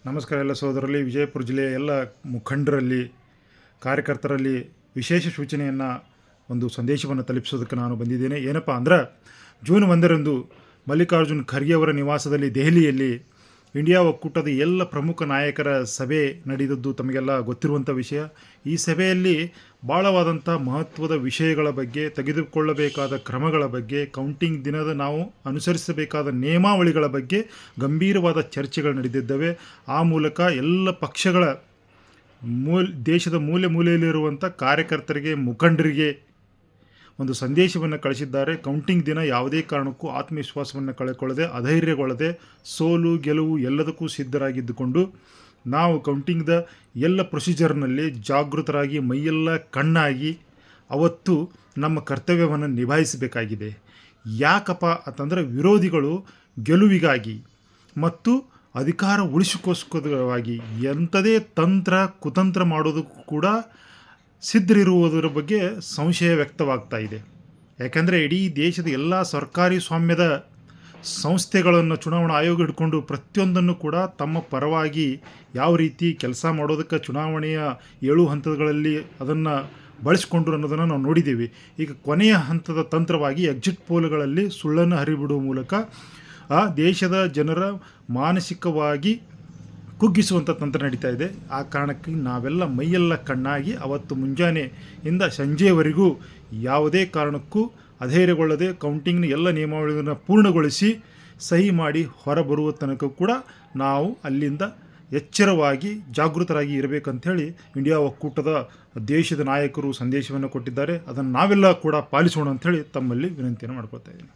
ನಮಸ್ಕಾರ ಎಲ್ಲ ಸಹೋದರಲ್ಲಿ. ವಿಜಯಪುರ ಜಿಲ್ಲೆಯ ಎಲ್ಲ ಮುಖಂಡರಲ್ಲಿ, ಕಾರ್ಯಕರ್ತರಲ್ಲಿ ವಿಶೇಷ ಸೂಚನೆಯನ್ನು, ಒಂದು ಸಂದೇಶವನ್ನು ತಲುಪಿಸೋದಕ್ಕೆ ನಾನು ಬಂದಿದ್ದೇನೆ. ಏನಪ್ಪ ಅಂದ್ರೆ, ಜೂನ್ 1ರಂದು ಮಲ್ಲಿಕಾರ್ಜುನ್ ಖರ್ಗೆ ಅವರ ನಿವಾಸದಲ್ಲಿ ದೆಹಲಿಯಲ್ಲಿ ಇಂಡಿಯಾ ಒಕ್ಕೂಟದ ಎಲ್ಲ ಪ್ರಮುಖ ನಾಯಕರ ಸಭೆ ನಡೆದದ್ದು ತಮಗೆಲ್ಲ ಗೊತ್ತಿರುವಂಥ ವಿಷಯ. ಈ ಸಭೆಯಲ್ಲಿ ಭಾಳವಾದಂಥ ಮಹತ್ವದ ವಿಷಯಗಳ ಬಗ್ಗೆ, ತೆಗೆದುಕೊಳ್ಳಬೇಕಾದ ಕ್ರಮಗಳ ಬಗ್ಗೆ, ಕೌಂಟಿಂಗ್ ದಿನದ ನಾವು ಅನುಸರಿಸಬೇಕಾದ ನಿಯಮಾವಳಿಗಳ ಬಗ್ಗೆ ಗಂಭೀರವಾದ ಚರ್ಚೆಗಳು ನಡೆದಿದ್ದಾವೆ. ಆ ಮೂಲಕ ಎಲ್ಲ ಪಕ್ಷಗಳ ದೇಶದ ಮೂಲೆ ಮೂಲೆಯಲ್ಲಿರುವಂಥ ಕಾರ್ಯಕರ್ತರಿಗೆ, ಮುಖಂಡರಿಗೆ ಒಂದು ಸಂದೇಶವನ್ನು ಕಳಿಸಿದ್ದಾರೆ. ಕೌಂಟಿಂಗ್ ದಿನ ಯಾವುದೇ ಕಾರಣಕ್ಕೂ ಆತ್ಮವಿಶ್ವಾಸವನ್ನು ಕಳೆದುಕೊಳ್ಳದೆ, ಅಧೈರ್ಯಗೊಳ್ಳದೆ, ಸೋಲು ಗೆಲುವು ಎಲ್ಲದಕ್ಕೂ ಸಿದ್ಧರಾಗಿದ್ದುಕೊಂಡು ನಾವು ಕೌಂಟಿಂಗ್ದ ಎಲ್ಲ ಪ್ರೊಸೀಜರ್ನಲ್ಲಿ ಜಾಗೃತರಾಗಿ, ಮೈಯೆಲ್ಲ ಕಣ್ಣಾಗಿ ಅವತ್ತು ನಮ್ಮ ಕರ್ತವ್ಯವನ್ನು ನಿಭಾಯಿಸಬೇಕಾಗಿದೆ. ಯಾಕಪ್ಪ ಅಂತಂದರೆ, ವಿರೋಧಿಗಳು ಗೆಲುವಿಗಾಗಿ ಮತ್ತು ಅಧಿಕಾರ ಉಳಿಸಿಕೋಸ್ಕರವಾಗಿ ಎಂಥದೇ ತಂತ್ರ ಕುತಂತ್ರ ಮಾಡೋದಕ್ಕೂ ಕೂಡ ಸಿದ್ಧರಿರುವುದರ ಬಗ್ಗೆ ಸಂಶಯ ವ್ಯಕ್ತವಾಗ್ತಾ ಇದೆ. ಯಾಕೆಂದರೆ ಇಡೀ ದೇಶದ ಎಲ್ಲ ಸರ್ಕಾರಿ ಸ್ವಾಮ್ಯದ ಸಂಸ್ಥೆಗಳನ್ನು ಚುನಾವಣಾ ಆಯೋಗ ಹಿಡ್ಕೊಂಡು ಪ್ರತಿಯೊಂದನ್ನು ಕೂಡ ತಮ್ಮ ಪರವಾಗಿ ಯಾವ ರೀತಿ ಕೆಲಸ ಮಾಡೋದಕ್ಕೆ ಚುನಾವಣೆಯ 7 ಹಂತಗಳಲ್ಲಿ ಅದನ್ನು ಬಳಸಿಕೊಂಡ್ರು ಅನ್ನೋದನ್ನು ನಾವು ನೋಡಿದ್ದೀವಿ. ಈಗ ಕೊನೆಯ ಹಂತದ ತಂತ್ರವಾಗಿ ಎಕ್ಸಿಟ್ ಪೋಲ್ಗಳಲ್ಲಿ ಸುಳ್ಳನ್ನು ಹರಿಬಿಡುವ ಮೂಲಕ ಆ ದೇಶದ ಜನರ ಮಾನಸಿಕವಾಗಿ ಕುಗ್ಗಿಸುವಂಥ ತಂತ್ರ ನಡೀತಾ ಇದೆ. ಆ ಕಾರಣಕ್ಕೆ ನಾವೆಲ್ಲ ಮೈಯೆಲ್ಲ ಕಣ್ಣಾಗಿ ಅವತ್ತು ಮುಂಜಾನೆಯಿಂದ ಸಂಜೆಯವರೆಗೂ ಯಾವುದೇ ಕಾರಣಕ್ಕೂ ಅಧೈರ್ಯಗೊಳ್ಳದೆ ಕೌಂಟಿಂಗ್ನ ಎಲ್ಲ ನಿಯಮಾವಳಿಗಳನ್ನು ಪೂರ್ಣಗೊಳಿಸಿ ಸಹಿ ಮಾಡಿ ಹೊರಬರುವ ತನಕ ಕೂಡ ನಾವು ಅಲ್ಲಿಂದ ಎಚ್ಚರವಾಗಿ ಜಾಗೃತರಾಗಿ ಇರಬೇಕಂಥೇಳಿ ಇಂಡಿಯಾ ಒಕ್ಕೂಟದ ದೇಶದ ನಾಯಕರು ಸಂದೇಶವನ್ನು ಕೊಟ್ಟಿದ್ದಾರೆ. ಅದನ್ನು ನಾವೆಲ್ಲ ಕೂಡ ಪಾಲಿಸೋಣ ಅಂಥೇಳಿ ತಮ್ಮಲ್ಲಿ ವಿನಂತಿಯನ್ನು ಮಾಡ್ಕೊಳ್ತಾ ಇದ್ದೀನಿ.